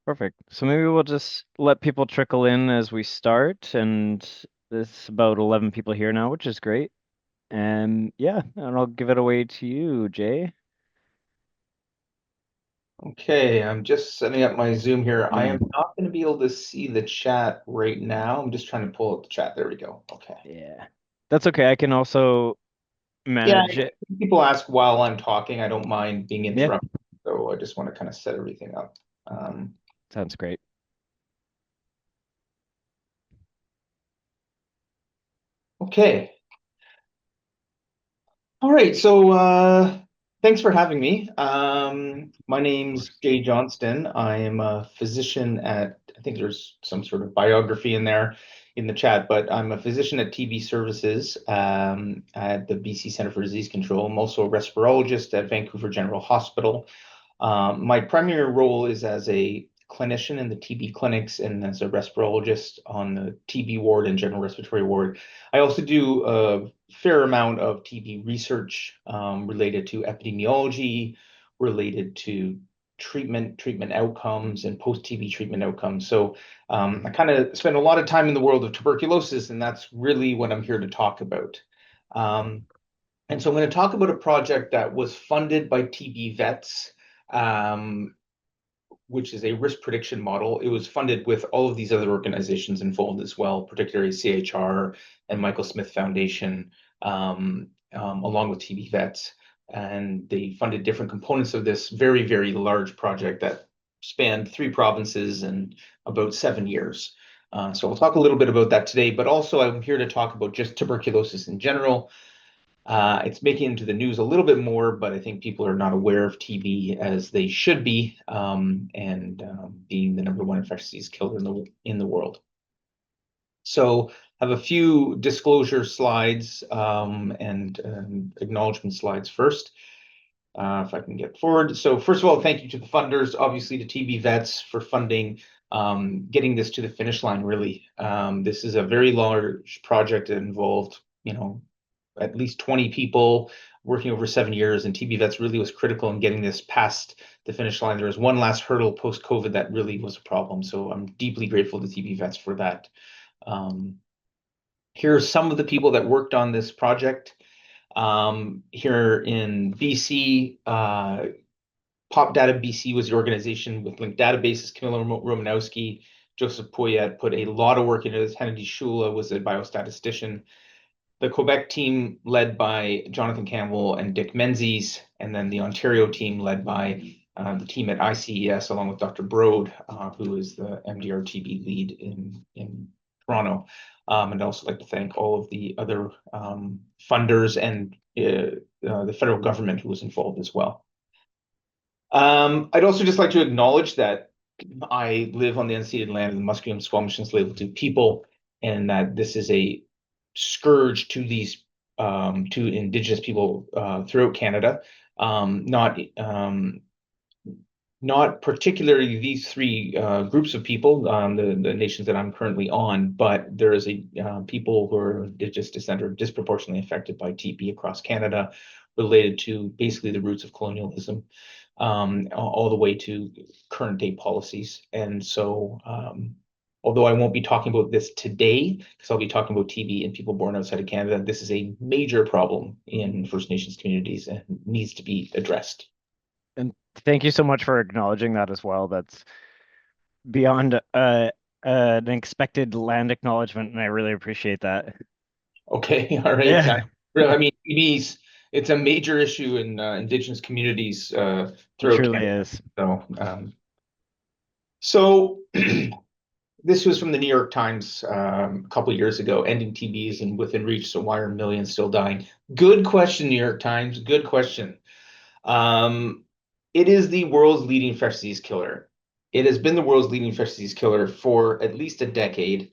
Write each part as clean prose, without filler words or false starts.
Perfect. So maybe we'll just let people trickle in as we start, and there's about 11 people here now, which is great. And yeah, and I'll give it away to you, Jay. Okay, I'm just setting up my Zoom here. I am Mm, not going to be able to see the chat right now. I'm just trying to pull up the chat. There we go. Okay. yeah. That's okay. I can also Yeah, manage it. if people ask while I'm talking. I don't mind being Yeah, interrupted. So I just want to kind of set everything up. Um, sounds great. okay. All right. So thanks for having me. My Of name's course. Jay Johnston. I am a physician I think there's some sort of biography in there in the chat, but I'm a physician at TB Services at the BC Centre for Disease Control. I'm also a respirologist at Vancouver General Hospital. My primary role is as a clinician in the TB clinics and as a respirologist on the TB ward and general respiratory ward. I also do a fair amount of TB research related to epidemiology, related to treatment outcomes, and post-TB treatment outcomes. So I kind of spend a lot of time in the world of tuberculosis, and that's really what I'm here to talk about. Um, and so I'm going to talk about a project that was funded by TB vets, um, which is a risk prediction model. It was funded with all of these other organizations involved as well, particularly CHR and Michael Smith Foundation, along with TB vets. And they funded different components of this very, very large project that spanned 3 provinces and about 7 years. So I'll talk a little bit about that today, but also I'm here to talk about just tuberculosis in general. It's making into the news a little bit more, but I think people are not aware of TB as they should be, and being the number one infectious disease killer in the world. So I have a few disclosure slides and acknowledgement slides first. If I can get forward. So first of all, thank you to the funders, obviously to TB Vets for funding, getting this to the finish line, really. This is a very large project that involved, at least 20 people working over 7 years, and TB Vets really was critical in getting this past the finish line. There was one last hurdle post-COVID that really was a problem. So I'm deeply grateful to TB Vets for that. Um, Here are some of the people that worked on this project. Here in BC, Pop Data BC was the organization with linked databases. Camilla Romanowski, Joseph Poyet put a lot of work into this. Hennedy Shula was a biostatistician. The Quebec team led by Jonathan Campbell and Dick Menzies, and then the Ontario team led by the team at ICES along with Dr. Broad, who is the MDR-TB lead in Toronto. And I'd also like to thank all of the other funders and the federal government who was involved as well. I'd also just like to acknowledge that I live on the unceded land of the Musqueam, Squamish, and Tsleil-Waututh people, and that this is a scourge to these to Indigenous people throughout Canada. Not particularly these three groups of people, the nations that I'm currently on, but there is a people who are Indigenous descent are disproportionately affected by TB across Canada, related to basically the roots of colonialism, all the way to current day policies. And so, although I won't be talking about this today, because I'll be talking about TB in people born outside of Canada, this is a major problem in First Nations communities and needs to be addressed. And thank you so much for acknowledging that as well. That's beyond an expected land acknowledgement, and I really appreciate that. Okay, all right. Yeah, I mean, it's a major issue in Indigenous communities it throughout truly Canada. is. So this was from the New York Times a couple of years ago. Ending TB is within reach, so why are millions still dying? Good question, New York Times. Good question. Um, it is the world's leading infectious disease killer. It has been the world's leading infectious disease killer for at least a decade.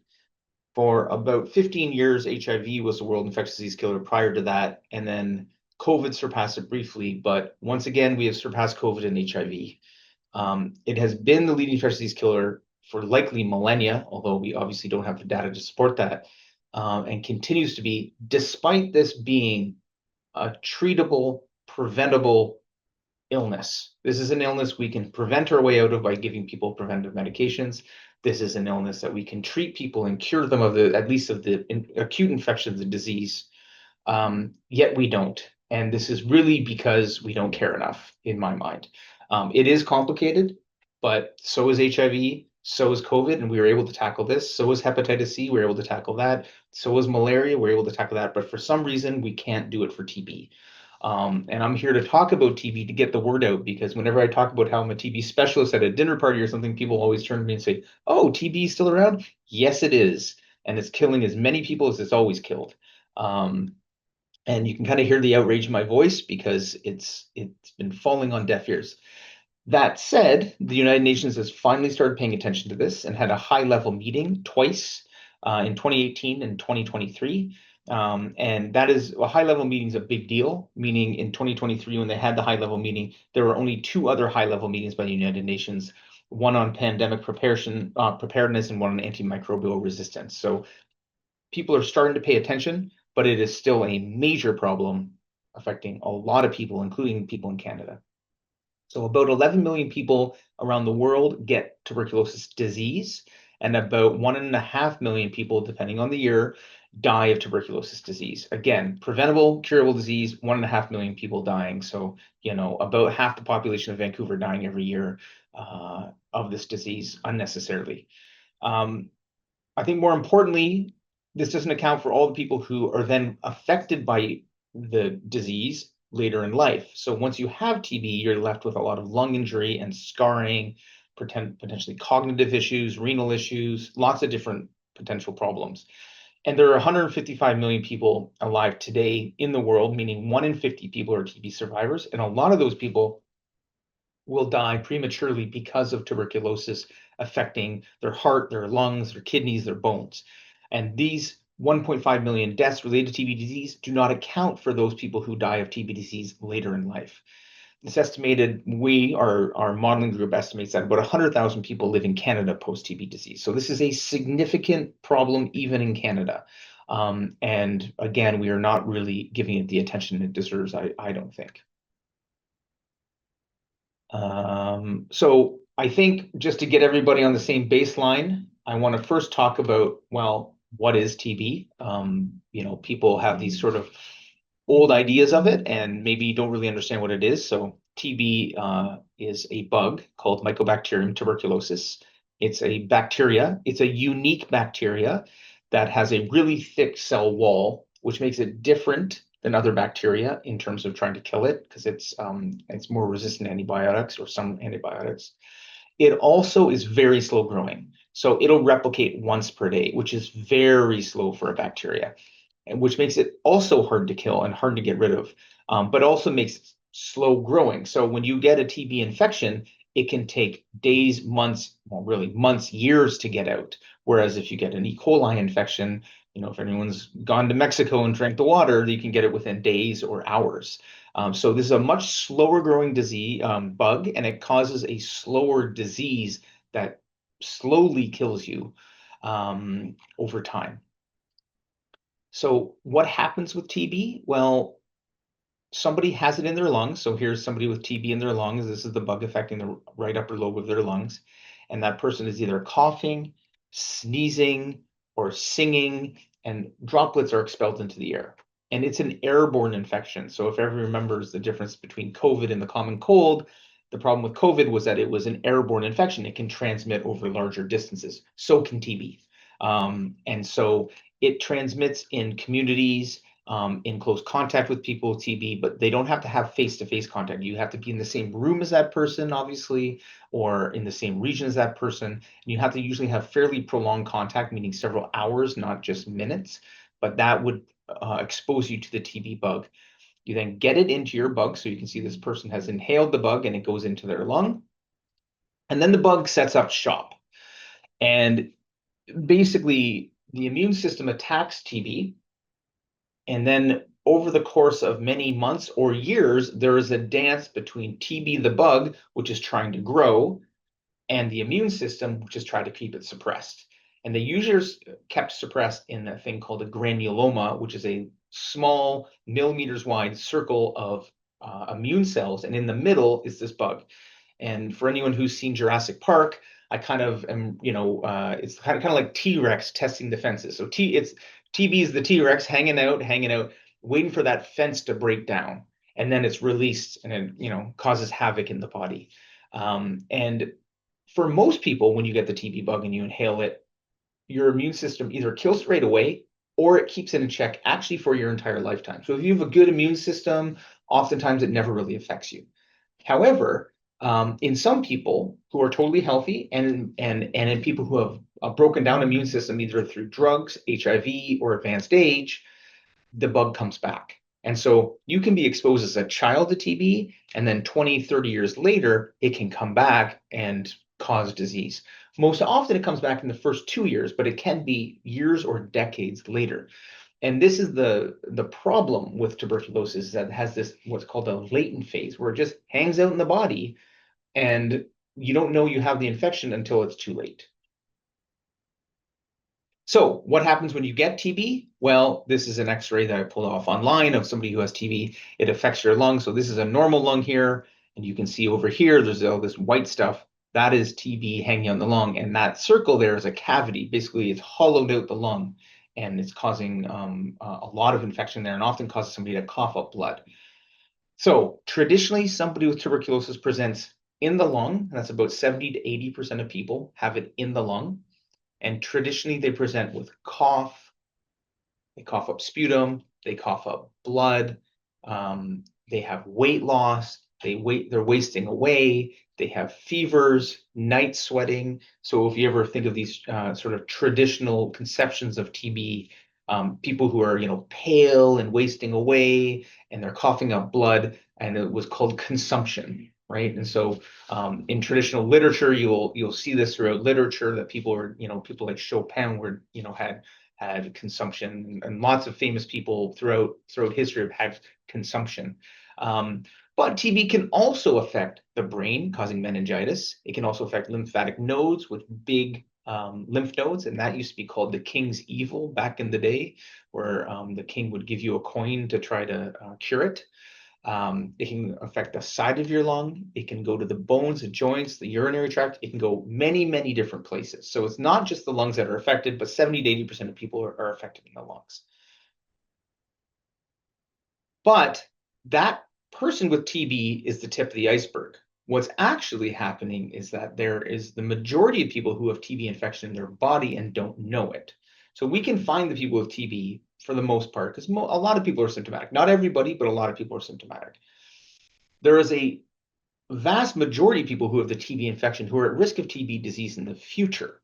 For about 15 years, HIV was the world infectious disease killer prior to that, and then COVID surpassed it briefly. But once again, we have surpassed COVID and HIV. It has been the leading infectious disease killer for likely millennia, although we obviously don't have the data to support that, and continues to be, despite this being a treatable, preventable illness. This is an illness we can prevent our way out of by giving people preventive medications. This is an illness that we can treat people and cure them of at least of the acute infection of the disease. Yet we don't. And this is really because we don't care enough, in my mind. It is complicated, but so is HIV, so is COVID, and we were able to tackle this. So is hepatitis C, we were able to tackle that. So is malaria, we were able to tackle that. But for some reason, we can't do it for TB. And I'm here to talk about TB to get the word out, because whenever I talk about how I'm a TB specialist at a dinner party or something, people always turn to me and say, "Oh, TB is still around?" Yes, it is. And it's killing as many people as it's always killed. Um, and you can kind of hear the outrage in my voice because it's been falling on deaf ears. That said, the United Nations has finally started paying attention to this and had a high-level meeting twice in 2018 and 2023. And that is a high-level meeting is a big deal, meaning in 2023, when they had the high-level meeting, there were only two other high-level meetings by the United Nations, one on pandemic preparedness and one on antimicrobial resistance. So people are starting to pay attention, but it is still a major problem affecting a lot of people, including people in Canada. So about 11 million people around the world get tuberculosis disease, and about 1.5 million people, depending on the year, die of tuberculosis disease. Again, preventable, curable disease, 1.5 million people dying. So, about half the population of Vancouver dying every year of this disease unnecessarily. Um, I think more importantly, this doesn't account for all the people who are then affected by the disease later in life. So once you have TB, you're left with a lot of lung injury and scarring, potentially cognitive issues, renal issues, lots of different potential problems. And there are 155 million people alive today in the world, meaning 1 in 50 people are TB survivors. And a lot of those people will die prematurely because of tuberculosis affecting their heart, their lungs, their kidneys, their bones. And these 1.5 million deaths related to TB disease do not account for those people who die of TB disease later in life. It's estimated, our modeling group estimates that about 100,000 people live in Canada post TB disease. So this is a significant problem even in Canada. And again, we are not really giving it the attention it deserves, I don't think. So I think just to get everybody on the same baseline, I want to first talk about, well, what is TB? People have these sort of old ideas of it and maybe don't really understand what it is. So TB is a bug called Mycobacterium tuberculosis. It's a bacteria. It's a unique bacteria that has a really thick cell wall, which makes it different than other bacteria in terms of trying to kill it, because it's more resistant to antibiotics or some antibiotics. It also is very slow growing. So it'll replicate once per day, which is very slow for a bacteria, and which makes it also hard to kill and hard to get rid of, but also makes it slow growing. So when you get a TB infection, it can take days, months, well, really months, years to get out. Whereas if you get an E. coli infection, if anyone's gone to Mexico and drank the water, you can get it within days or hours. So this is a much slower growing disease bug, and it causes a slower disease that slowly kills you over time. So what happens with TB? Well, somebody has it in their lungs. So here's somebody with TB in their lungs. This is the bug affecting the right upper lobe of their lungs. And that person is either coughing, sneezing, or singing, and droplets are expelled into the air. And it's an airborne infection. So if everyone remembers the difference between COVID and the common cold, the problem with COVID was that it was an airborne infection. It can transmit over larger distances. So can TB. And so it transmits in communities, in close contact with people with TB, but they don't have to have face-to-face contact. You have to be in the same room as that person, obviously, or in the same region as that person. And you have to usually have fairly prolonged contact, meaning several hours, not just minutes, but that would expose you to the TB bug. You then get it into your bug. So you can see this person has inhaled the bug and it goes into their lung. And then the bug sets up shop. And basically, the immune system attacks TB. And then over the course of many months or years, there is a dance between TB, the bug, which is trying to grow, and the immune system, which is trying to keep it suppressed. And they usually are kept suppressed in a thing called a granuloma, which is a small millimeters wide circle of immune cells, and in the middle is this bug. And for anyone who's seen Jurassic Park, I kind of am, it's kind of like T-Rex testing the fences. So TB is the T-Rex hanging out, waiting for that fence to break down, and then it's released, and it, causes havoc in the body. And for most people, when you get the TB bug and you inhale it, your immune system either kills it right away or it keeps it in check actually for your entire lifetime. So if you have a good immune system, oftentimes it never really affects you. However, in some people who are totally healthy and in people who have a broken down immune system, either through drugs, HIV, or advanced age, the bug comes back. And so you can be exposed as a child to TB, and then 20, 30 years later, it can come back and cause disease. Most often it comes back in the first 2 years, but it can be years or decades later. And this is the problem with tuberculosis, that it has this what's called a latent phase, where it just hangs out in the body and you don't know you have the infection until it's too late. So what happens when you get TB? Well, this is an X-ray that I pulled off online of somebody who has TB. It affects your lung. So this is a normal lung here, and you can see over here, there's all this white stuff. That is TB hanging on the lung, and that circle there is a cavity. Basically, it's hollowed out the lung, and it's causing a lot of infection there, and often causes somebody to cough up blood. So traditionally, somebody with tuberculosis presents in the lung, and that's about 70 to 80% of people have it in the lung. And traditionally, they present with cough, they cough up sputum, they cough up blood, they have weight loss, they're wasting away, they have fevers, night sweating. So if you ever think of these sort of traditional conceptions of TB, people who are, pale and wasting away, and they're coughing up blood, and it was called consumption, right? And so in traditional literature, you'll see this throughout literature, that people are, people like Chopin were, had consumption, and lots of famous people throughout history have had consumption. But TB can also affect the brain, causing meningitis. It can also affect lymphatic nodes with big lymph nodes, and that used to be called the king's evil back in the day, where the king would give you a coin to try to cure it. It can affect the side of your lung. It can go to the bones, the joints, the urinary tract. It can go many, many different places. So it's not just the lungs that are affected, but 70 to 80% of people are affected in the lungs. But that person with TB is the tip of the iceberg. What's actually happening is that there is the majority of people who have TB infection in their body and don't know it. So we can find the people with TB for the most part, because a lot of people are symptomatic. Not everybody, but a lot of people are symptomatic. There is a vast majority of people who have the TB infection who are at risk of TB disease in the future.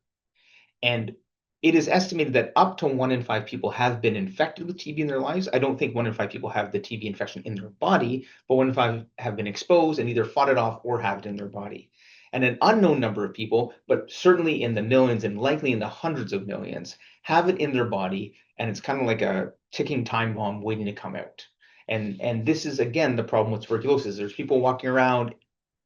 And it is estimated that up to 1 in 5 people have been infected with TB in their lives. I don't think 1 in 5 people have the TB infection in their body, but 1 in 5 have been exposed and either fought it off or have it in their body. And an unknown number of people, but certainly in the millions and likely in the hundreds of millions, have it in their body, and it's kind of like a ticking time bomb waiting to come out. And this is, again, the problem with tuberculosis. There's people walking around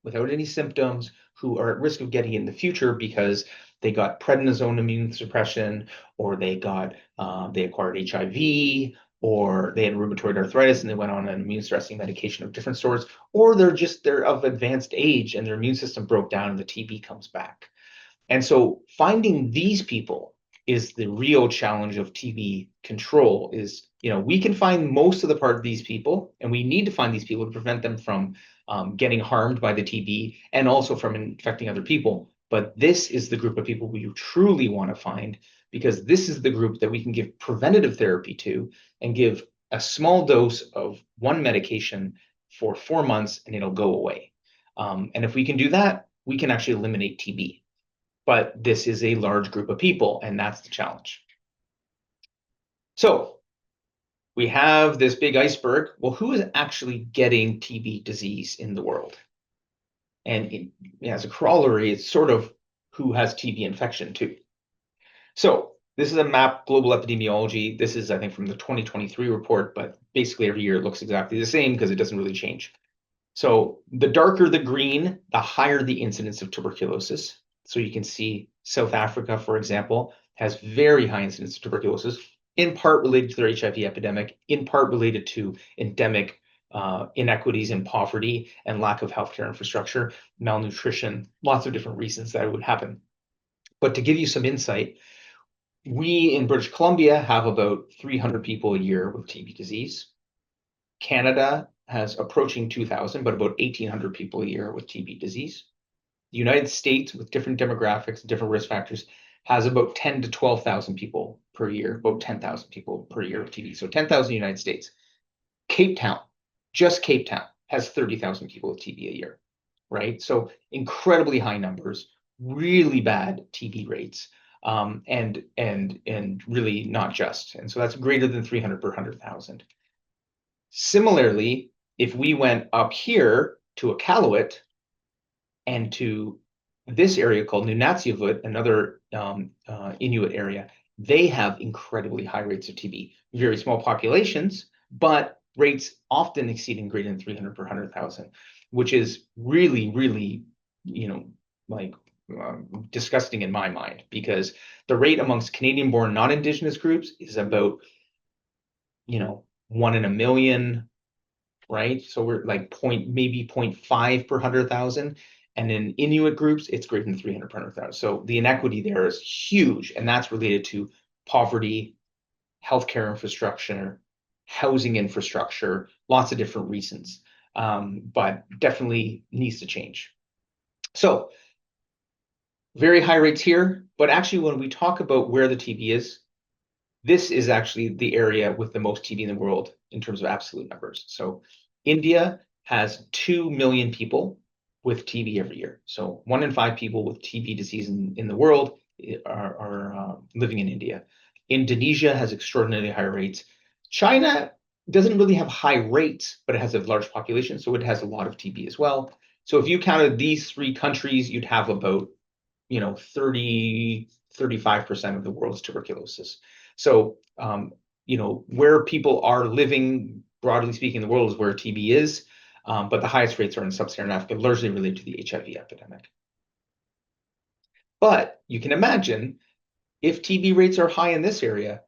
without any symptoms who are at risk of getting it in the future because they got prednisone immune suppression, or they acquired HIV, or they had rheumatoid arthritis and they went on an immune suppressing medication of different sorts, or they're of advanced age and their immune system broke down and the TB comes back. And so finding these people is the real challenge of TB control. Is, we can find most of the part of these people, and we need to find these people to prevent them from getting harmed by the TB and also from infecting other people. But this is the group of people we truly want to find, because this is the group that we can give preventative therapy to and give a small dose of one medication for 4 months and it'll go away. And if we can do that, we can actually eliminate TB. But this is a large group of people, and that's the challenge. So we have this big iceberg. Well, who is actually getting TB disease in the world? And as a corollary, it's sort of who has TB infection too. So this is a map, global epidemiology. This is, I think, from the 2023 report, but basically every year it looks exactly the same because it doesn't really change. So the darker the green, the higher the incidence of tuberculosis. So you can see South Africa, for example, has very high incidence of tuberculosis, in part related to their HIV epidemic, in part related to endemic inequities in poverty and lack of healthcare infrastructure, malnutrition, lots of different reasons that it would happen. But to give you some insight, we in British Columbia have about 300 people a year with TB disease. Canada has approaching 2,000, but about 1,800 people a year with TB disease. The United States, with different demographics, different risk factors, has about 10 to 12,000 people per year, about 10,000 people per year with TB. So 10,000 United States. Cape Town, just Cape Town, has 30,000 people with TB a year, right? So incredibly high numbers, really bad TB rates, and really not just. And so that's greater than 300 per 100,000. Similarly, if we went up here to Iqaluit and to this area called Nunatsiavut, another Inuit area, they have incredibly high rates of TB. Very small populations, but rates often exceeding greater than 300 per 100,000, which is really, really, like disgusting in my mind, because the rate amongst Canadian-born non-Indigenous groups is about, 1 in a million, right? So we're like maybe 0.5 per 100,000. And in Inuit groups, it's greater than 300 per 100,000. So the inequity there is huge, and that's related to poverty, healthcare infrastructure, housing infrastructure, lots of different reasons, but definitely needs to change. So very high rates here, but actually when we talk about where the TB is, this is actually the area with the most TB in the world in terms of absolute numbers. So India has 2 million people with TB every year. So 1 in 5 people with TB disease in the world are living in India. Indonesia has extraordinarily high rates. China doesn't really have high rates, but it has a large population, so it has a lot of TB as well. So if you counted these 3 countries, you'd have about 35% of the world's tuberculosis. So, where people are living, broadly speaking, in the world is where TB is, but the highest rates are in sub-Saharan Africa, largely related to the HIV epidemic. But you can imagine if TB rates are high in this area,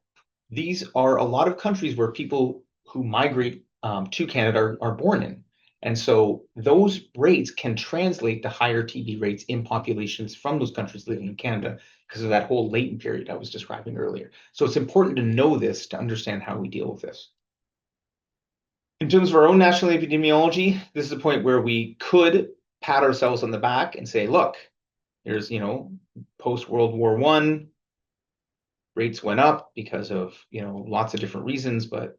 these are a lot of countries where people who migrate to Canada are born in. And so those rates can translate to higher TB rates in populations from those countries living in Canada because of that whole latent period I was describing earlier. So it's important to know this to understand how we deal with this. In terms of our own national epidemiology, this is a point where we could pat ourselves on the back and say, look, there's, post-World War I, rates went up because of, lots of different reasons, but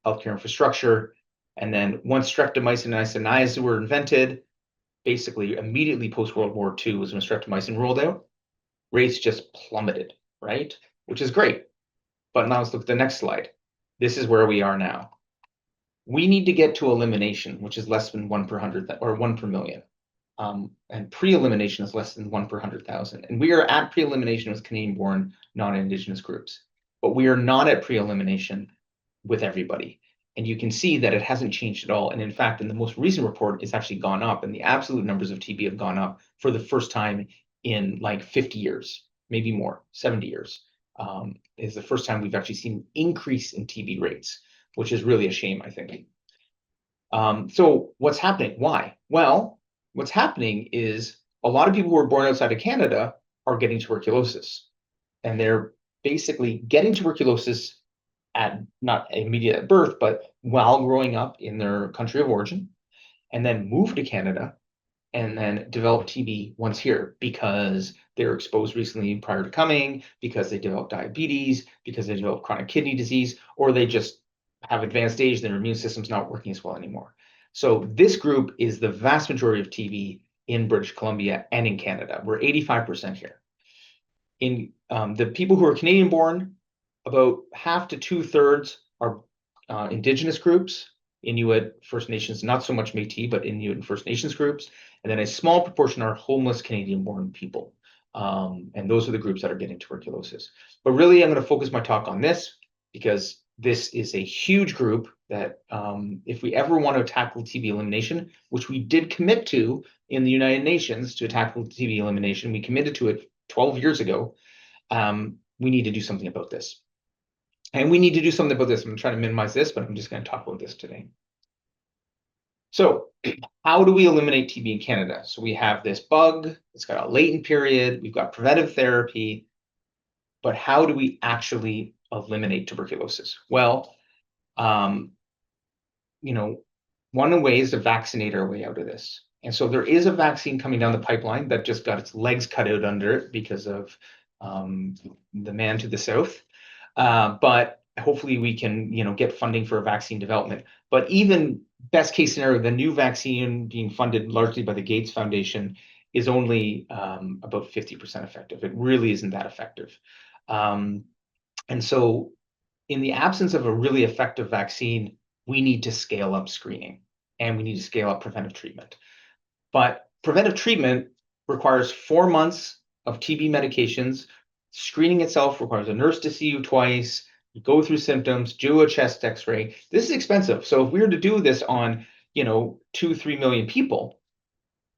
healthcare infrastructure. And then once streptomycin and isoniazid were invented, basically immediately post-World War II was when streptomycin rolled out, rates just plummeted, right? Which is great. But now let's look at the next slide. This is where we are now. We need to get to elimination, which is less than 1 per 100 or 1 per million. And pre-elimination is less than 1 per 100,000. And we are at pre-elimination with Canadian-born non-Indigenous groups. But we are not at pre-elimination with everybody. And you can see that it hasn't changed at all. And in fact, in the most recent report, it's actually gone up, and the absolute numbers of TB have gone up for the first time in like 50 years, maybe more, 70 years. Is the first time we've actually seen an increase in TB rates, which is really a shame, I think. So what's happening? Why? Well, what's happening is a lot of people who are born outside of Canada are getting tuberculosis. And they're basically getting tuberculosis at not immediate at birth, but while growing up in their country of origin, and then move to Canada and then develop TB once here because they were exposed recently prior to coming, because they developed diabetes, because they developed chronic kidney disease, or they just have advanced age, their immune system's not working as well anymore. So this group is the vast majority of TB in British Columbia and in Canada. We're 85% here. In the people who are Canadian born, about half to 2/3 are Indigenous groups, Inuit, First Nations, not so much Métis, but Inuit and First Nations groups. And then a small proportion are homeless Canadian-born people. And those are the groups that are getting tuberculosis. But really, I'm going to focus my talk on this because this is a huge group that if we ever want to tackle TB elimination, which we did commit to in the United Nations to tackle TB elimination, we committed to it 12 years ago, we need to do something about this. And we need to do something about this. I'm trying to minimize this, but I'm just going to talk about this today. So how do we eliminate TB in Canada? So we have this bug, it's got a latent period, we've got preventive therapy, but how do we actually eliminate tuberculosis? Well, um, you know, one way is to vaccinate our way out of this. And so there is a vaccine coming down the pipeline that just got its legs cut out under it because of the man to the south. But hopefully we can, get funding for a vaccine development. But even best case scenario, the new vaccine being funded largely by the Gates Foundation is only about 50% effective. It really isn't that effective. Um, and so in the absence of a really effective vaccine, we need to scale up screening and we need to scale up preventive treatment. But preventive treatment requires 4 months of TB medications. Screening itself requires a nurse to see you twice, you go through symptoms, do a chest x-ray. This is expensive. So if we were to do this on, 2, 3 million people,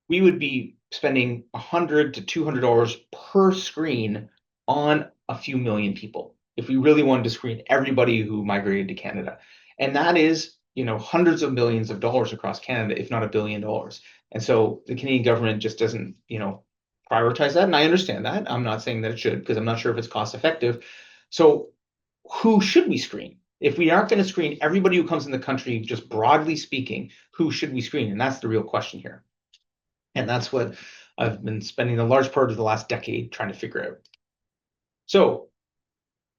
we would be spending $100 to $200 per screen on a few million people if we really wanted to screen everybody who migrated to Canada. And that is, hundreds of millions of dollars across Canada, if not $1 billion. And so the Canadian government just doesn't, prioritize that. And I understand that. I'm not saying that it should, because I'm not sure if it's cost effective. So who should we screen? If we aren't going to screen everybody who comes in the country, just broadly speaking, who should we screen? And that's the real question here. And that's what I've been spending a large part of the last decade trying to figure out. So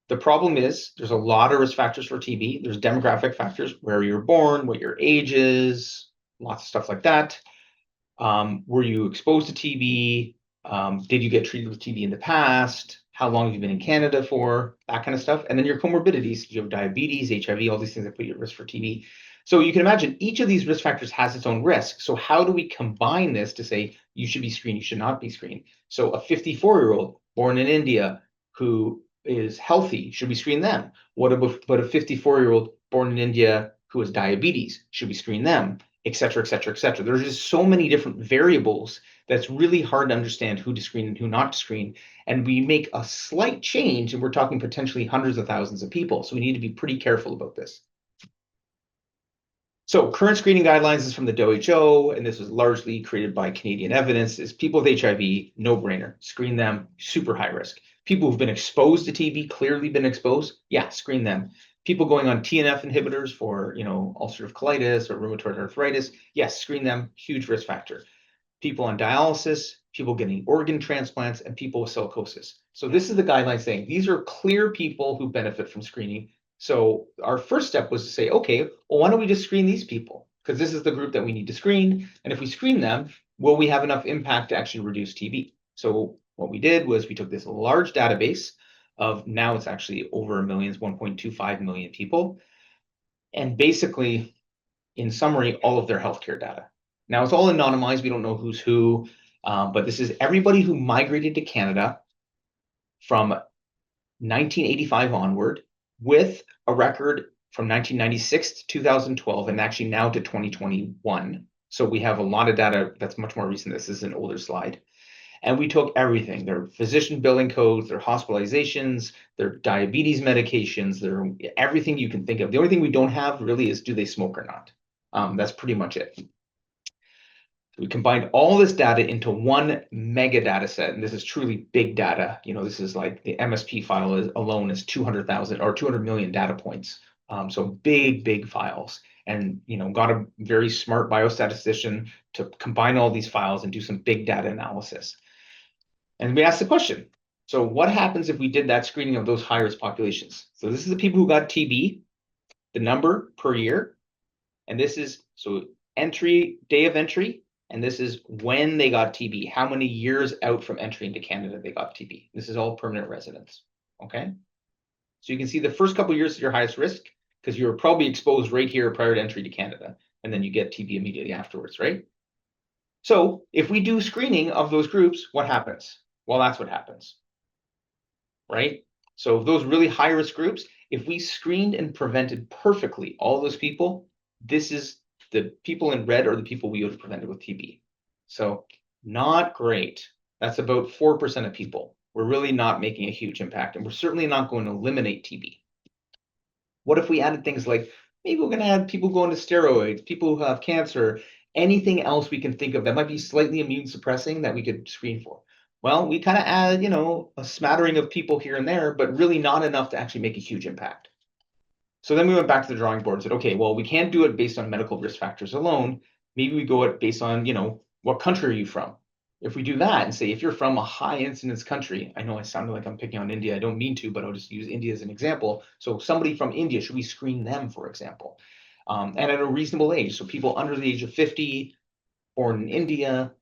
the problem is there's a lot of risk factors for TB. There's demographic factors, where you're born, what your age is, lots of stuff like that. Were you exposed to TB? Did you get treated with TB in the past? How long have you been in Canada for? That kind of stuff. And then your comorbidities. Do you have diabetes, HIV, all these things that put you at risk for TB? So you can imagine each of these risk factors has its own risk. So how do we combine this to say you should be screened, you should not be screened? So a 54-year-old born in India who is healthy, should we screen them? What about a 54-year-old born in India who has diabetes? Should we screen them? Et cetera, et cetera, et cetera. There's just so many different variables that's really hard to understand who to screen and who not to screen. And we make a slight change, and we're talking potentially hundreds of thousands of people. So we need to be pretty careful about this. So current screening guidelines is from the WHO, and this was largely created by Canadian evidence, is people with HIV, no brainer, screen them, super high risk. People who've been exposed to TB, clearly been exposed, yeah, screen them. People going on TNF inhibitors for, ulcerative colitis or rheumatoid arthritis, yes, screen them, huge risk factor. People on dialysis, people getting organ transplants, and people with silicosis. So this is the guideline saying these are clear people who benefit from screening. So our first step was to say, okay, well, why don't we just screen these people? Because this is the group that we need to screen. And if we screen them, will we have enough impact to actually reduce TB? So what we did was we took this large database of, now it's actually over a million, 1.25 million people. And basically, in summary, all of their healthcare data. Now it's all anonymized. We don't know who's who, but this is everybody who migrated to Canada from 1985 onward with a record from 1996 to 2012 and actually now to 2021. So we have a lot of data that's much more recent. This is an older slide. And we took everything, their physician billing codes, their hospitalizations, their diabetes medications, their everything you can think of. The only thing we don't have really is, do they smoke or not? That's pretty much it. We combined all this data into one mega data set, and this is truly big data. This is like the MSP file alone is 200,000 or 200 million data points. So big files, and got a very smart biostatistician to combine all these files and do some big data analysis. And we asked the question, so what happens if we did that screening of those high-risk populations? So this is the people who got TB, the number per year, and this is day of entry, and this is when they got TB, how many years out from entry into Canada they got TB. This is all permanent residents, okay? So you can see the first couple of years is your highest risk, because you were probably exposed right here prior to entry to Canada, and then you get TB immediately afterwards, right? So if we do screening of those groups, what happens? Well, that's what happens, right? So those really high-risk groups, if we screened and prevented perfectly all those people, this is the people in red are the people we would have prevented with TB. So not great. That's about 4% of people. We're really not making a huge impact, and we're certainly not going to eliminate TB. What if we added things like Maybe we're going to have people going to steroids, people who have cancer, anything else we can think of that might be slightly immune suppressing that we could screen for. Well, we kind of add, a smattering of people here and there, but really not enough to actually make a huge impact. So then we went back to the drawing board and said, okay, well, we can't do it based on medical risk factors alone. Maybe we go it based on, what country are you from? If we do that and say, if you're from a high incidence country, I know I sounded like I'm picking on India. I don't mean to, but I'll just use India as an example. So somebody from India, should we screen them, for example? And at a reasonable age. So people under the age of 50, born in India,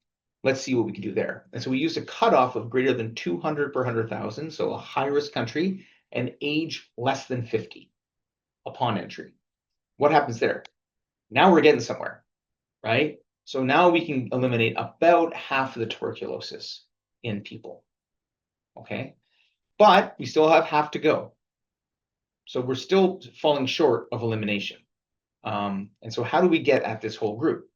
let's see what we can do there. And so we used a cutoff of greater than 200 per 100,000, so a high risk country, and age less than 50 upon entry. What happens there? Now we're getting somewhere, right? So now we can eliminate about half of the tuberculosis in people, okay? But we still have half to go. So we're still falling short of elimination. And so how do we get at this whole group?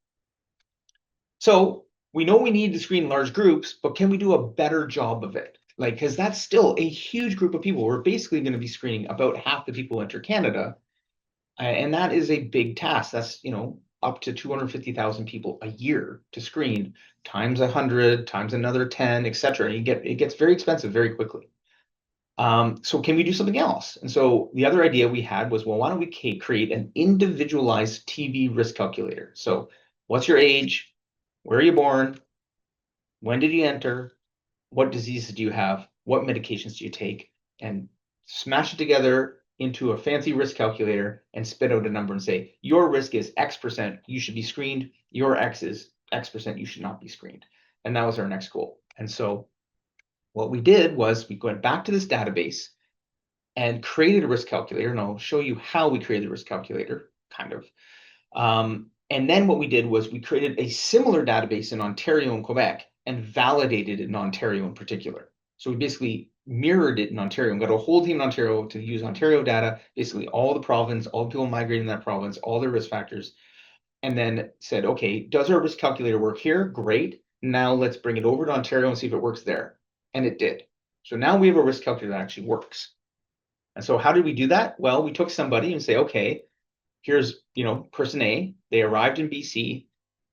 So we know we need to screen large groups, but can we do a better job of it? Like, because that's still a huge group of people. We're basically going to be screening about half the people who enter Canada. And that is a big task. That's, up to 250,000 people a year to screen, times 100, times another 10, et cetera. And it gets very expensive very quickly. So can we do something else? And so the other idea we had was, well, why don't we create an individualized TB risk calculator? So what's your age? Where are you born? When did you enter? What diseases do you have? What medications do you take? And smash it together into a fancy risk calculator and spit out a number and say, your risk is X%, you should be screened. Your X is X%, you should not be screened. And that was our next goal. And so what we did was we went back to this database and created a risk calculator. And I'll show you how we created the risk calculator, kind of. And then what we did was we created a similar database in Ontario and Quebec and validated it in Ontario in particular. So we basically mirrored it in Ontario and got a whole team in Ontario to use Ontario data, basically all the province, all the people migrating in that province, all their risk factors, and then said, okay, does our risk calculator work here? Great. Now let's bring it over to Ontario and see if it works there. And it did. So now we have a risk calculator that actually works. And so how did we do that? Well, we took somebody and say, okay, here's, person A, they arrived in BC.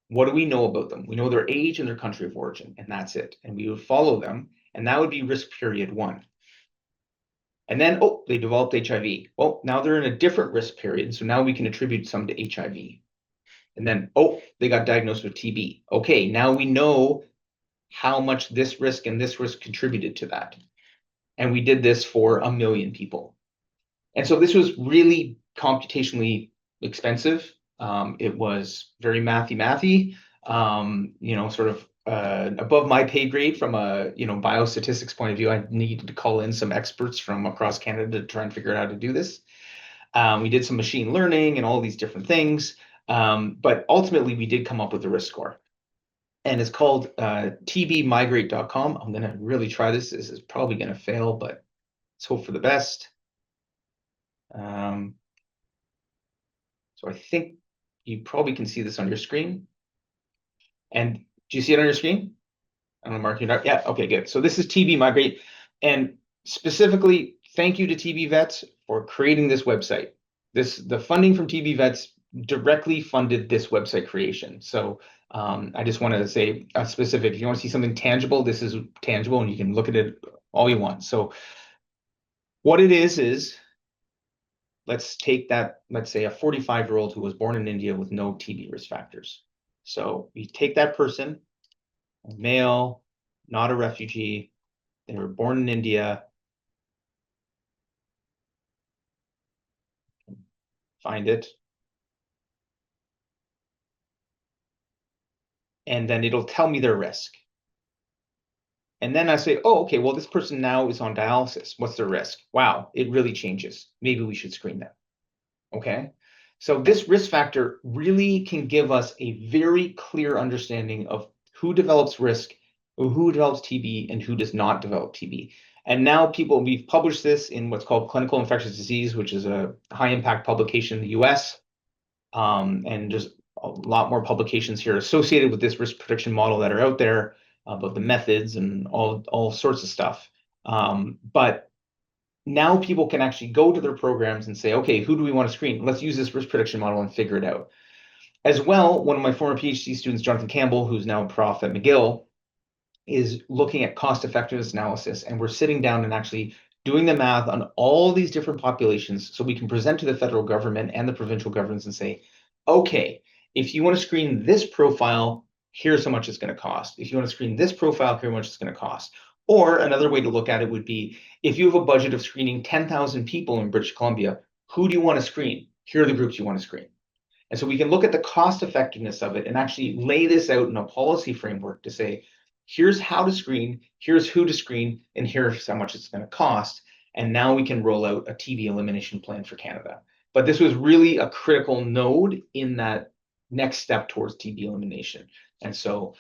What do we know about them? We know their age and their country of origin, and that's it. And we would follow them, and that would be risk period 1. And then, they developed HIV. Well, now they're in a different risk period, so now we can attribute some to HIV. And then, they got diagnosed with TB. Okay, now we know how much this risk and this risk contributed to that. And we did this for 1 million people. And so this was really computationally expensive. It was very mathy, sort of above my pay grade from a biostatistics point of view. I needed to call in some experts from across Canada to try and figure out how to do this. We did some machine learning and all these different things, but ultimately we did come up with a risk score. And it's called tbmigrate.com. I'm going to really try this. This is probably going to fail, but let's hope for the best. So I think you probably can see this on your screen. And do you see it on your screen? I'm gonna mark it up. Yeah, okay, good. So this is TB Migrate. And specifically, thank you to TB Vets for creating this website. The funding from TB Vets directly funded this website creation. So I just want to say a specific, if you want to see something tangible, this is tangible and you can look at it all you want. So what it is let's take that, let's say a 45-year-old who was born in India with no TB risk factors. So we take that person, a male, not a refugee, they were born in India. Find it. And then it'll tell me their risk. And then I say, okay, well, this person now is on dialysis. What's their risk? Wow, it really changes. Maybe we should screen them. Okay. So this risk factor really can give us a very clear understanding of who develops risk, who develops TB, and who does not develop TB. And now we've published this in what's called Clinical Infectious Disease, which is a high impact publication in the US. And there's a lot more publications here associated with this risk prediction model that are out there about the methods and all sorts of stuff. But Now people can actually go to their programs and say, okay, who do we want to screen? Let's use this risk prediction model and figure it out. As well, one of my former PhD students, Jonathan Campbell, who's now a prof at McGill, is looking at cost effectiveness analysis. And we're sitting down and actually doing the math on all these different populations so we can present to the federal government and the provincial governments and say, okay, if you want to screen this profile, here's how much it's going to cost. If you want to screen this profile, here's how much it's going to cost. Or another way to look at it would be if you have a budget of screening 10,000 people in British Columbia, who do you want to screen? Here are the groups you want to screen. And so we can look at the cost effectiveness of it and actually lay this out in a policy framework to say, here's how to screen, here's who to screen, and here's how much it's going to cost. And now we can roll out a TB elimination plan for Canada. But this was really a critical node in that next step towards TB elimination. And so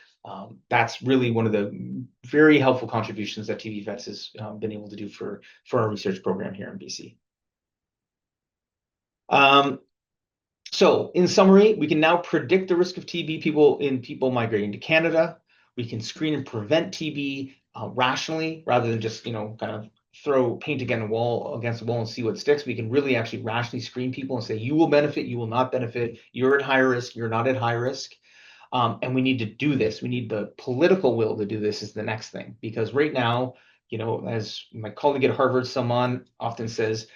that's really one of the very helpful contributions that TB Vets has been able to do for our research program here in BC. So in summary, we can now predict the risk of TB in people migrating to Canada. We can screen and prevent TB rationally rather than just, kind of throw paint against the wall and see what sticks. We can really actually rationally screen people and say, you will benefit, you will not benefit, you're at high risk, you're not at high risk. And we need to do this. We need the political will to do this is the next thing. Because right now, as my colleague at Harvard, Salman, often says,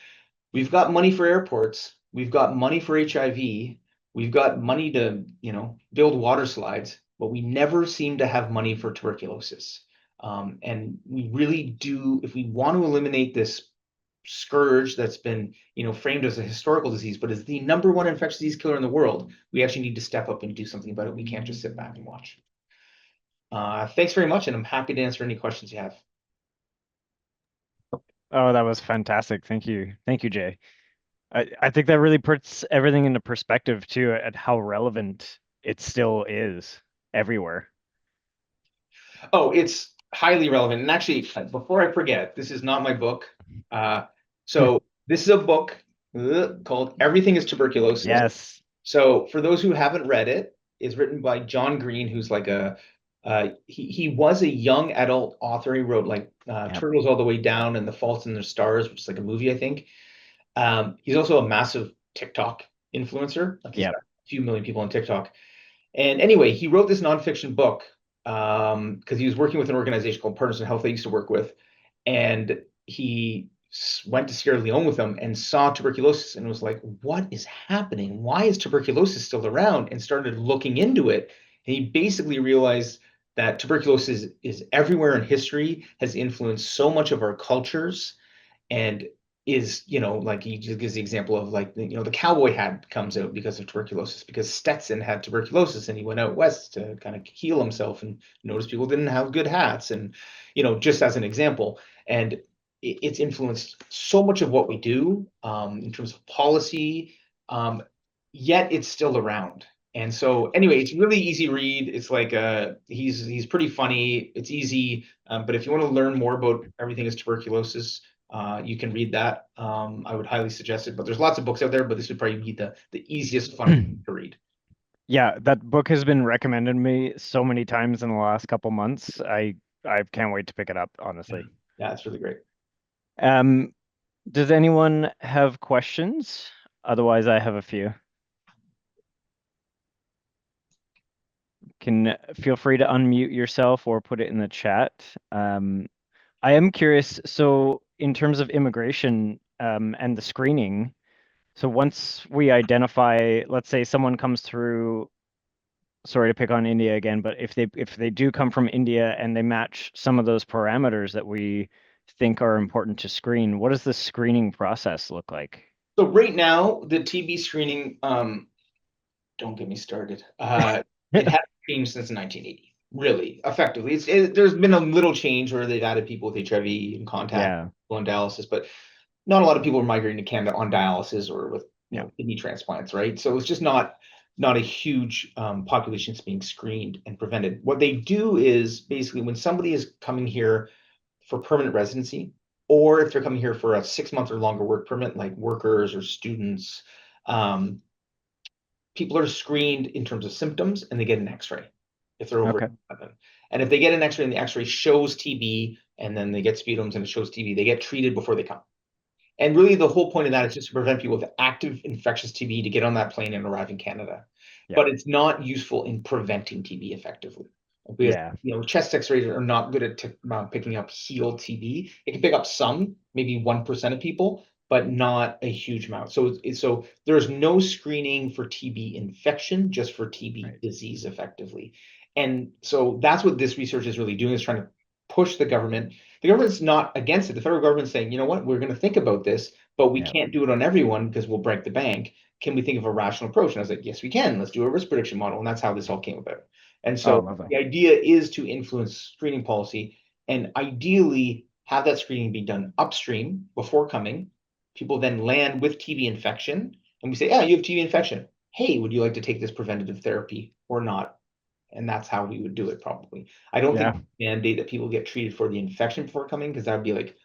we've got money for airports. We've got money for HIV. We've got money to, build water slides, but we never seem to have money for tuberculosis. And we really do, if we want to eliminate this scourge that's been, framed as a historical disease, but is the #1 infectious disease killer in the world, we actually need to step up and do something about it. We can't just sit back and watch. Thanks very much, and I'm happy to answer any questions you have. Oh, that was fantastic. Thank you. Thank you, Jay. I think that really puts everything into perspective too at how relevant it still is everywhere. Oh, it's highly relevant. And actually, before I forget, this is not my book. So this is a book called Everything is Tuberculosis. Yes. So for those who haven't read it, it's written by John Green, who's like he was a young adult author. He wrote like Yep. Turtles All the Way Down and The Fault in the Stars, which is like a movie, I think. He's also a massive TikTok influencer. Like he's Yep. got a few million people on TikTok. And anyway, he wrote this nonfiction book because he was working with an organization called Partners in Health I used to work with, and he went to Sierra Leone with them and saw tuberculosis and was like, "What is happening? Why is tuberculosis still around?" And started looking into it. And he basically realized that tuberculosis is everywhere in history, has influenced so much of our cultures, and is, like he just gives the example of like, the cowboy hat comes out because of tuberculosis, because Stetson had tuberculosis and he went out west to kind of heal himself and noticed people didn't have good hats. And, just as an example, and it's influenced so much of what we do in terms of policy, yet it's still around. And so anyway, it's really easy read. It's like he's pretty funny. It's easy. But if you want to learn more about everything is tuberculosis, you can read that. I would highly suggest it, but there's lots of books out there, but this would probably be the easiest, fun to read. Yeah, that book has been recommended to me so many times in the last couple months. I can't wait to pick it up, Yeah, honestly. yeah, it's really great. Um, does anyone have questions? Otherwise, I have a few. Can feel free to unmute yourself or put it in the chat. I am curious, so in terms of immigration, and the screening, so once we identify, let's say someone comes through, sorry to pick on India again, but if they do come from India and they match some of those parameters that we think are important to screen, what does the screening process look like? So right now, the TB screening, don't get me started. It hasn't changed since 1980, really, effectively. There's been a little change where they've added people with HIV in contact, Yeah, people on dialysis, but not a lot of people are migrating to Canada on dialysis or with yeah. kidney transplants, right? So it's just not a huge population that's being screened and prevented. What they do is basically when somebody is coming here for permanent residency, or if they're coming here for a 6 month or longer work permit, like workers or students, um, people are screened in terms of symptoms and they get an X-ray if they're over Okay. 11. And if they get an X-ray and the X-ray shows TB and then they get sputums and it shows TB, they get treated before they come. And really, the whole point of that is just to prevent people with active infectious TB to get on that plane and arrive in Canada. Yeah. But it's not useful in preventing TB effectively because Yeah. chest X-rays are not good at picking up healed TB. It can pick up some, maybe 1% of people, but not a huge amount. So there's no screening for TB infection, just for TB Right. disease effectively. And so that's what this research is really doing, is trying to push the government. The government's not against it. The federal government's saying, you know what, we're going to think about this, but we Yeah. can't do it on everyone because we'll break the bank. Can we think of a rational approach? And I was like, yes, we can. Let's do a risk prediction model. And that's how this all came about. And Oh, so lovely. the idea is to influence screening policy and ideally have that screening be done upstream before coming. People then land with TB infection, and we say, yeah, you have TB infection. Hey, would you like to take this preventative therapy or not? And that's how we would do it probably. I don't Yeah. think mandate that people get treated for the infection before coming, because that would be like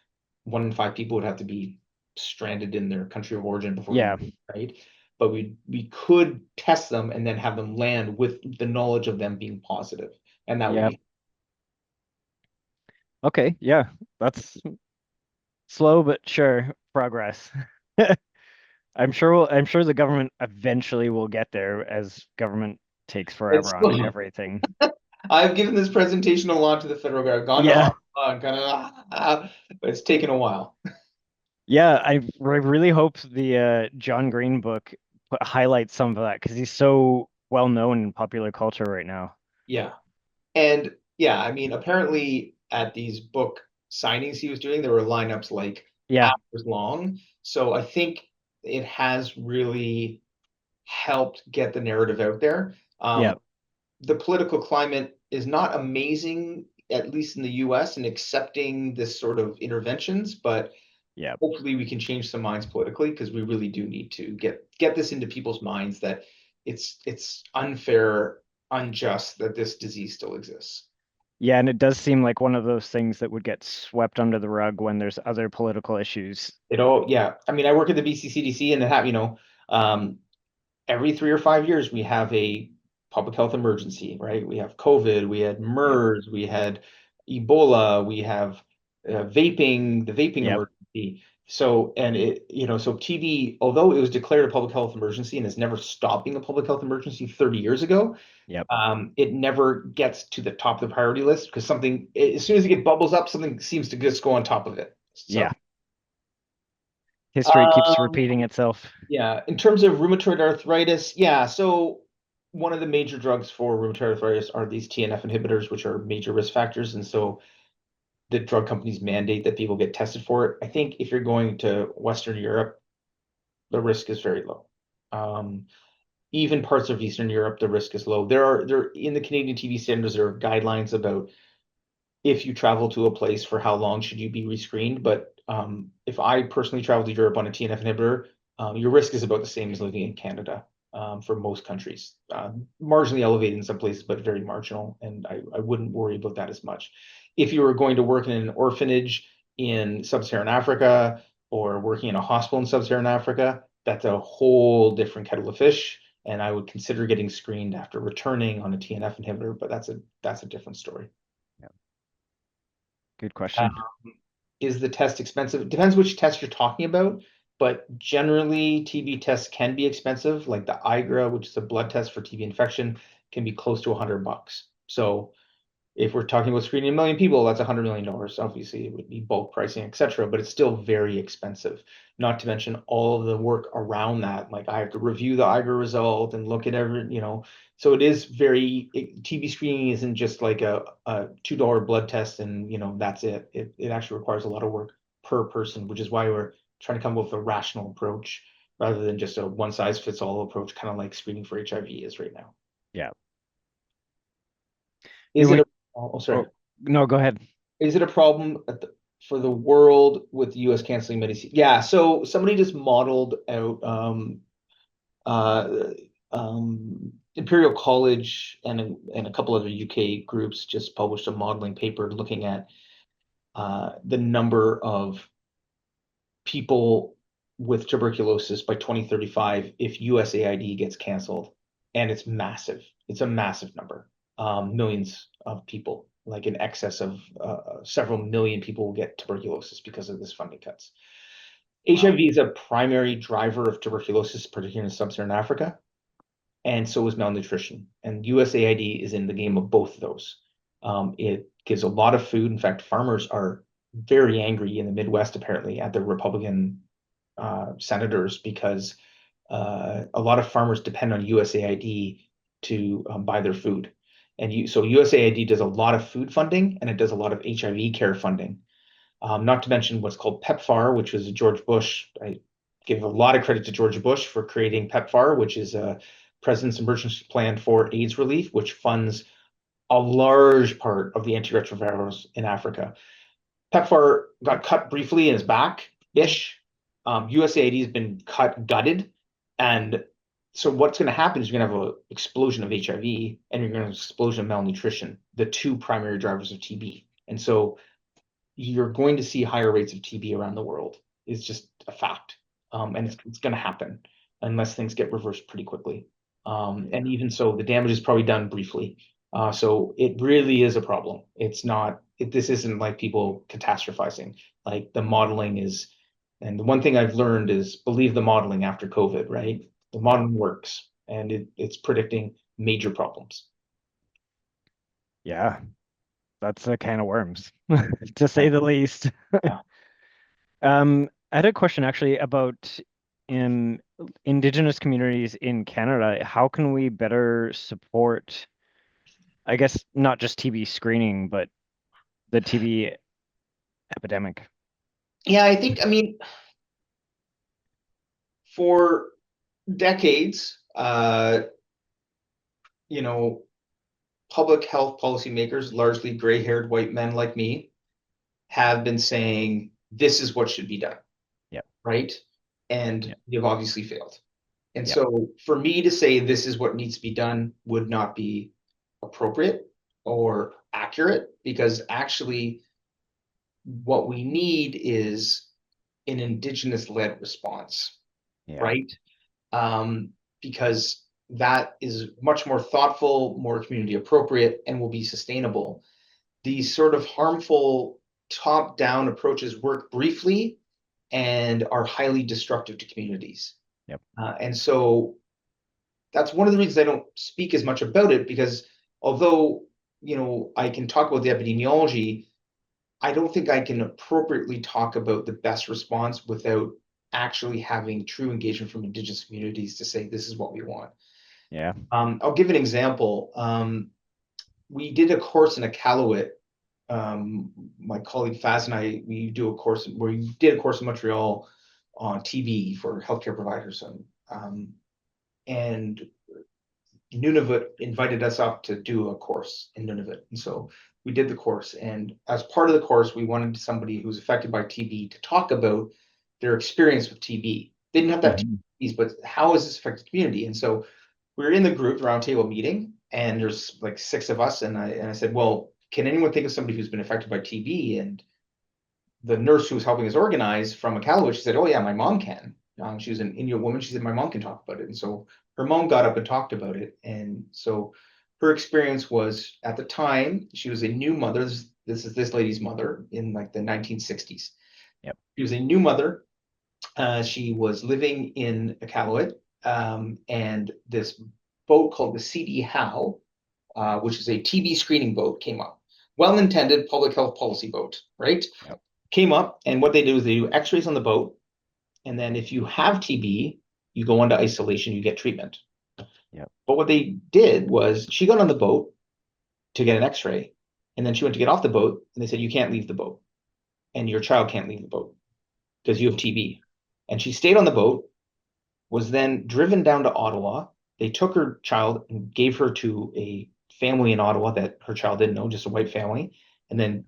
1 in 5 people would have to be stranded in their country of origin before we, Yeah. right? But we could test them and then have them land with the knowledge of them being positive, and that would Yeah. be. Okay. Yeah. That's slow but sure progress. I'm sure the government eventually will get there as government takes It's forever on everything. I've given this presentation a lot to the federal government, gone to Yeah. Ottawa, but it's taken a while. Yeah, I really hope the John Green book highlights some of that because he's so well known in popular culture right now. Yeah. And yeah, I mean, apparently at these book signings he was doing, there were lineups like Yeah. hours long. So I think it has really helped get the narrative out there. Yeah. The political climate is not amazing, at least in the US, in accepting this sort of interventions, but Yeah. hopefully we can change some minds politically, because we really do need to get this into people's minds that it's unfair, unjust that this disease still exists. Yeah, and it does seem like one of those things that would get swept under the rug when there's other political issues. Yeah. I mean, I work at the BC CDC, and they have, um, every 3 or 5 years we have a public health emergency, right? We have COVID, we had Yep. MERS, we had Ebola, we have the vaping Yep. emergency. So, and so TB, although it was declared a public health emergency and is never stopped being a public health emergency 30 years ago, Yep. it never gets to the top of the priority list, because something, as soon as it bubbles up, something seems to just go on top of it. So, Yeah. History keeps um, repeating itself. yeah, in terms of rheumatoid arthritis, yeah, so one of the major drugs for rheumatoid arthritis are these TNF inhibitors, which are major risk factors. And so the drug companies mandate that people get tested for it. I think if you're going to Western Europe, the risk is very low. Um, Even parts of Eastern Europe, the risk is low. There in the Canadian TB standards, there are guidelines about if you travel to a place, for how long should you be rescreened. But if I personally travel to Europe on a TNF inhibitor, your risk is about the same as living in Canada, for most countries. Marginally elevated in some places, but very marginal. And I wouldn't worry about that as much. If you were going to work in an orphanage in sub-Saharan Africa, or working in a hospital in sub-Saharan Africa, that's a whole different kettle of fish. And I would consider getting screened after returning on a TNF inhibitor, but that's a different story. Yeah. Good question. Is the test expensive? It depends which test you're talking about, but generally TB tests can be expensive. Like the IGRA, which is a blood test for TB infection, can be close to $100. So if we're talking about screening 1 million people, that's $100 million. Obviously, it would be bulk pricing, etc., but it's still very expensive. Not to mention all of the work around that. Like I have to review the IGR result and look at so it is TB screening isn't just like a $2 blood test and that's it. It actually requires a lot of work per person, which is why we're trying to come up with a rational approach rather than just a one size fits all approach, kind of like screening for HIV is right now. Yeah. It Is it would, a, oh, sorry. oh, no, go ahead. Is it a problem for the world with the US canceling Medicaid? Yeah, so somebody just modeled out uh, Imperial College and a couple other UK groups just published a modeling paper looking at the number of people with tuberculosis by 2035 if USAID gets canceled. And it's massive. It's a massive number. Millions of people, like in excess of several million people will get tuberculosis because of this funding cuts. Wow. HIV is a primary driver of tuberculosis, particularly in sub-Saharan Africa, and so is malnutrition. And USAID is in the game of both of those. It gives a lot of food. In fact, farmers are very angry in the Midwest, apparently, at the Republican senators because a lot of farmers depend on USAID to buy their food. So USAID does a lot of food funding and it does a lot of HIV care funding. Not to mention what's called PEPFAR, which was George Bush. I give a lot of credit to George Bush for creating PEPFAR, which is a President's Emergency Plan for AIDS Relief, which funds a large part of the antiretrovirals in Africa. PEPFAR got cut briefly and is back-ish. USAID has been gutted. And so what's going to happen is you're going to have an explosion of HIV and you're going to have an explosion of malnutrition, the two primary drivers of TB. And so you're going to see higher rates of TB around the world. It's just a fact. And it's going to happen unless things get reversed pretty quickly. And even so, the damage is probably done briefly. So it really is a problem. This isn't like people catastrophizing. Like the modeling is, and the one thing I've learned is believe the modeling after COVID, right? The modeling works and it's predicting major problems. Yeah, that's a can of worms, to Yeah. say the least. Yeah. I had a question actually about in Indigenous communities in Canada. How can we better support, I guess, not just TB screening, but the TB epidemic? Yeah, I mean, for decades, you know, public health policymakers, largely gray-haired white men like me, have been saying this is what should be done, Yep, right? And yep, you've obviously failed. And yep, so for me to say this is what needs to be done would not be appropriate or accurate because actually what we need is an Indigenous-led response, yeah, right? Because that is much more thoughtful, more community appropriate, and will be sustainable. These sort of harmful top-down approaches work briefly and are highly destructive to communities. yep, And so that's one of the reasons I don't speak as much about it because although I can talk about the epidemiology, I don't think I can appropriately talk about the best response without actually having true engagement from Indigenous communities to say this is what we want. yeah. I'll give an example. We did a course in Iqaluit. My colleague Faz and I, we did a course in Montreal on TB for healthcare providers, and Nunavut invited us up to do a course in Nunavut, and so we did the course. And as part of the course, we wanted somebody who's affected by TB to talk about their experience with TB. They didn't have to have Hmm. TBs, but how has this affected the community? And so we were in the group, the roundtable meeting, and there's like 6 of us, and I said, well, can anyone think of somebody who's been affected by TB? And the nurse who was helping us organize from Iqaluit, she said, oh yeah, my mom can. She was an Inuit woman. She said, my mom can talk about it. And so her mom got up and talked about it. And so her experience was at the time, she was a new mother. This is this lady's mother in like the 1960s. Yep, She was a new mother. She was living in Iqaluit, and this boat called the CD Howe, which is a TB screening boat, came up. Well-intended public health policy boat, right? yep, Came up, and what they do is they do x-rays on the boat, and then if you have TB, you go into isolation, you get treatment. yep. But what they did was she got on the boat to get an x-ray, and then she went to get off the boat, and they said, you can't leave the boat, and your child can't leave the boat because you have TB. And she stayed on the boat, was then driven down to Ottawa. They took her child and gave her to a family in Ottawa that her child didn't know, just a white family, and then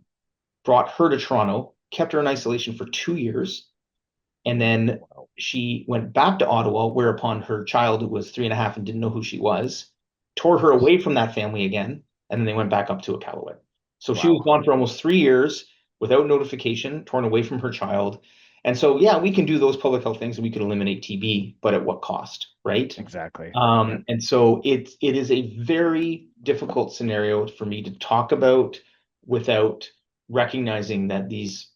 brought her to Toronto, kept her in isolation for 2 years, and then Wow. she went back to Ottawa, whereupon her child, who was 3.5 and didn't know who she was, tore her away from that family again, and then they went back up to Iqaluit. So she was Wow. gone for almost 3 years without notification, torn away from her child. And so, yeah, we can do those public health things and we could eliminate TB, but at what cost, right? Exactly. Yep. And so it is a very difficult scenario for me to talk about without recognizing that these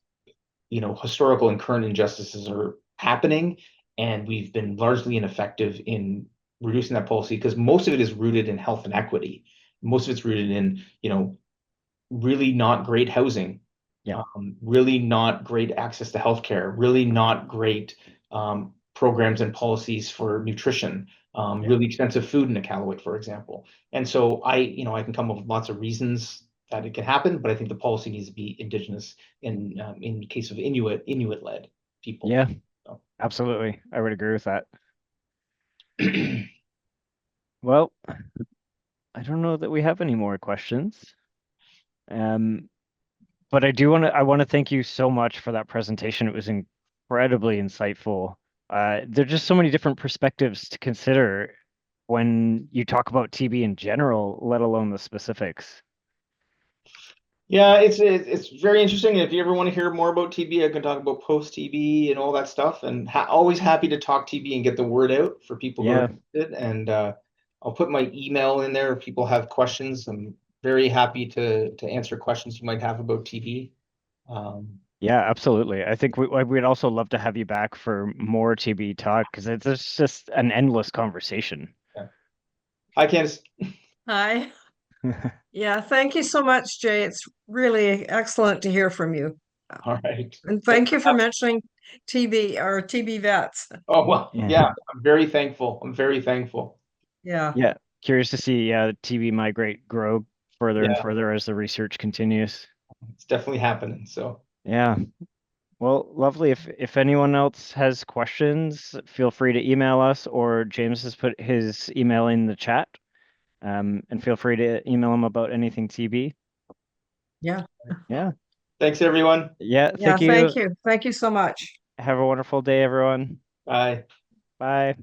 historical and current injustices are happening, and we've been largely ineffective in reducing that policy because most of it is rooted in health and equity. Most of it's rooted in, really not great housing, Yeah. really not great access to healthcare, really not great programs and policies for nutrition, Yeah. really expensive food in Iqaluit, for example. And so I can come up with lots of reasons that it can happen, but I think the policy needs to be Indigenous in the case of Inuit-led people. Yeah, So. absolutely. I would agree with that. Well, I don't know that we have any more questions. Um, but I want to thank you so much for that presentation. It was incredibly insightful. There's just so many different perspectives to consider when you talk about TB in general, let alone the specifics. Yeah, it's very interesting. If you ever want to hear more about TB, I can talk about post TB and all that stuff. And always happy to talk TB and get the word out for people who are Yeah, interested. And I'll put my email in there if people have questions. I'm very happy to answer questions you might have about TB. yeah, absolutely. I think we'd also love to have you back for more TB talk because it's just an endless conversation. Yeah. I can't. Hi. Yeah, thank you so much, Jay. It's really excellent to hear from you. All right. And thank you for mentioning TB or TB vets. Oh, well, Yeah. yeah, I'm very thankful. I'm very thankful. Yeah. Yeah, curious to see TB migrate, grow further and Yeah, further as the research continues. it's definitely happening. So, Yeah. Well, lovely. If anyone else has questions, feel free to email us, or James has put his email in the chat. And feel free to email him about anything TB. Yeah. Yeah. thanks, everyone. Yeah, Yeah, thank you. thank you. Thank you so much. Have a wonderful day, everyone. Bye. Bye.